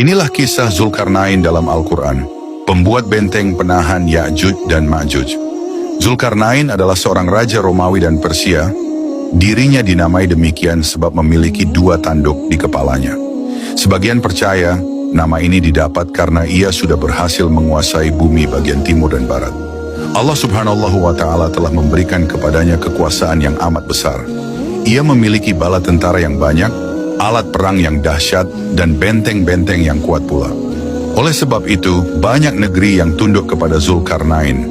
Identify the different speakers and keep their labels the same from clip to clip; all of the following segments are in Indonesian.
Speaker 1: Inilah kisah Zulkarnain dalam Al-Quran, pembuat benteng penahan Ya'juj dan Ma'juj. Zulkarnain adalah seorang raja Romawi dan Persia. Dirinya dinamai demikian sebab memiliki 2 tanduk di kepalanya. Sebagian percaya nama ini didapat karena ia sudah berhasil menguasai bumi bagian timur dan barat. Allah Subhanahu wa Ta'ala telah memberikan kepadanya kekuasaan yang amat besar. Ia memiliki bala tentara yang banyak, alat perang yang dahsyat, dan benteng-benteng yang kuat pula. Oleh sebab itu, banyak negeri yang tunduk kepada Zulkarnain.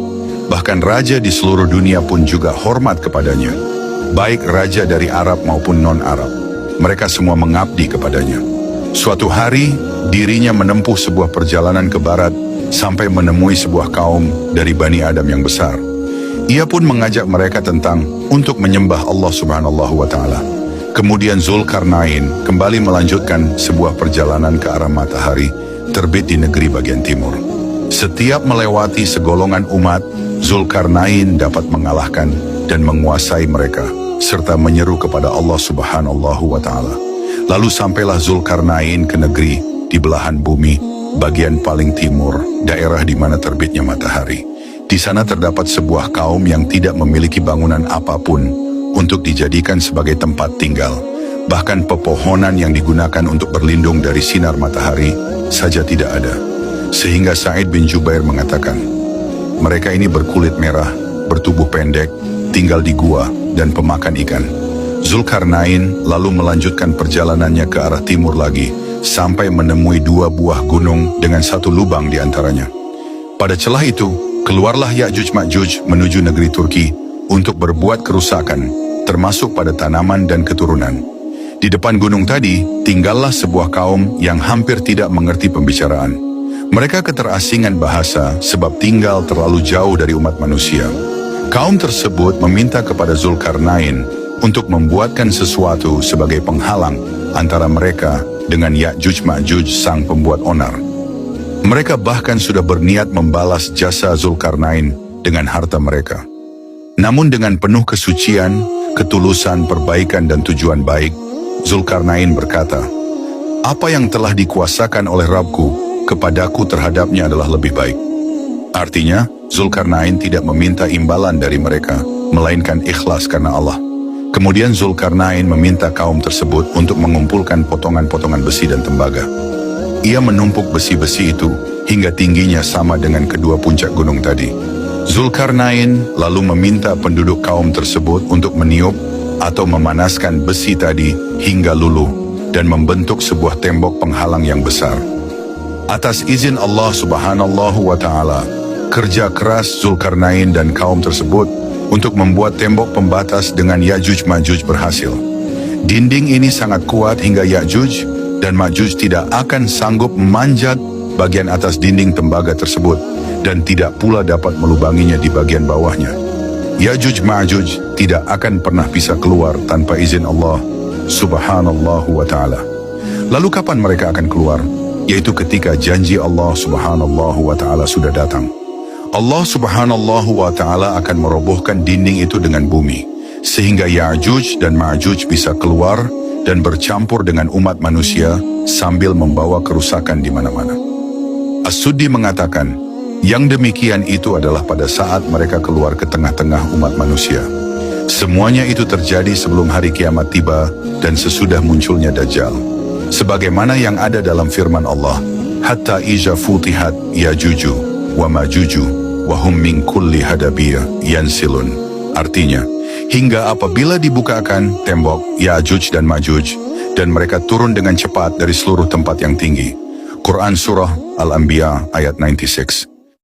Speaker 1: Bahkan raja di seluruh dunia pun juga hormat kepadanya. Baik raja dari Arab maupun non-Arab. Mereka semua mengabdi kepadanya. Suatu hari, dirinya menempuh sebuah perjalanan ke barat sampai menemui sebuah kaum dari Bani Adam yang besar. Ia pun mengajak mereka tentang untuk menyembah Allah Subhanahu wa Ta'ala. Kemudian Zulkarnain kembali melanjutkan sebuah perjalanan ke arah matahari terbit di negeri bagian timur. Setiap melewati segolongan umat, Zulkarnain dapat mengalahkan dan menguasai mereka, serta menyeru kepada Allah Subhanahu wa Ta'ala. Lalu sampailah Zulkarnain ke negeri di belahan bumi, bagian paling timur, daerah di mana terbitnya matahari. Di sana terdapat sebuah kaum yang tidak memiliki bangunan apapun untuk dijadikan sebagai tempat tinggal. Bahkan pepohonan yang digunakan untuk berlindung dari sinar matahari saja tidak ada. Sehingga Sa'id bin Jubair mengatakan, mereka ini berkulit merah, bertubuh pendek, tinggal di gua, dan pemakan ikan. Zulkarnain lalu melanjutkan perjalanannya ke arah timur lagi, sampai menemui 2 buah gunung dengan 1 lubang di antaranya. Pada celah itu, keluarlah Ya'juj Ma'juj menuju negeri Turki untuk berbuat kerusakan, termasuk pada tanaman dan keturunan. Di depan gunung tadi, tinggallah sebuah kaum yang hampir tidak mengerti pembicaraan. Mereka keterasingan bahasa sebab tinggal terlalu jauh dari umat manusia. Kaum tersebut meminta kepada Zulkarnain untuk membuatkan sesuatu sebagai penghalang antara mereka dengan Ya'juj Ma'juj sang pembuat onar. Mereka bahkan sudah berniat membalas jasa Zulkarnain dengan harta mereka. Namun dengan penuh kesucian, ketulusan, perbaikan dan tujuan baik, Zulkarnain berkata, apa yang telah dikuasakan oleh Rabbku kepadaku terhadapnya adalah lebih baik. Artinya, Zulkarnain tidak meminta imbalan dari mereka, melainkan ikhlas karena Allah. Kemudian Zulkarnain meminta kaum tersebut untuk mengumpulkan potongan-potongan besi dan tembaga. Ia menumpuk besi-besi itu hingga tingginya sama dengan kedua puncak gunung tadi. Zulkarnain lalu meminta penduduk kaum tersebut untuk meniup atau memanaskan besi tadi hingga luluh dan membentuk sebuah tembok penghalang yang besar. Atas izin Allah Subhanahu wa Ta'ala, kerja keras Zulkarnain dan kaum tersebut untuk membuat tembok pembatas dengan Ya'juj Ma'juj berhasil. Dinding ini sangat kuat hingga Ya'juj dan Ma'juj tidak akan sanggup memanjat bagian atas dinding tembaga tersebut dan tidak pula dapat melubanginya di bagian bawahnya. Ya'juj Ma'juj tidak akan pernah bisa keluar tanpa izin Allah Subhanahu wa Ta'ala. Lalu kapan mereka akan keluar? Yaitu ketika janji Allah Subhanahu wa Ta'ala sudah datang. Allah Subhanahu wa Ta'ala akan merobohkan dinding itu dengan bumi, sehingga Ya'juj dan Ma'juj bisa keluar dan bercampur dengan umat manusia sambil membawa kerusakan di mana-mana. As-Suddi mengatakan, yang demikian itu adalah pada saat mereka keluar ke tengah-tengah umat manusia. Semuanya itu terjadi sebelum hari kiamat tiba dan sesudah munculnya Dajjal. Sebagaimana yang ada dalam firman Allah, hatta iza futihat Ya'juju wa Ma'juju wahum min kulli hadabiyah yansilun. Artinya, hingga apabila dibukakan tembok Ya'juj dan Ma'juj dan mereka turun dengan cepat dari seluruh tempat yang tinggi. Quran Surah Al-Anbiya ayat 96.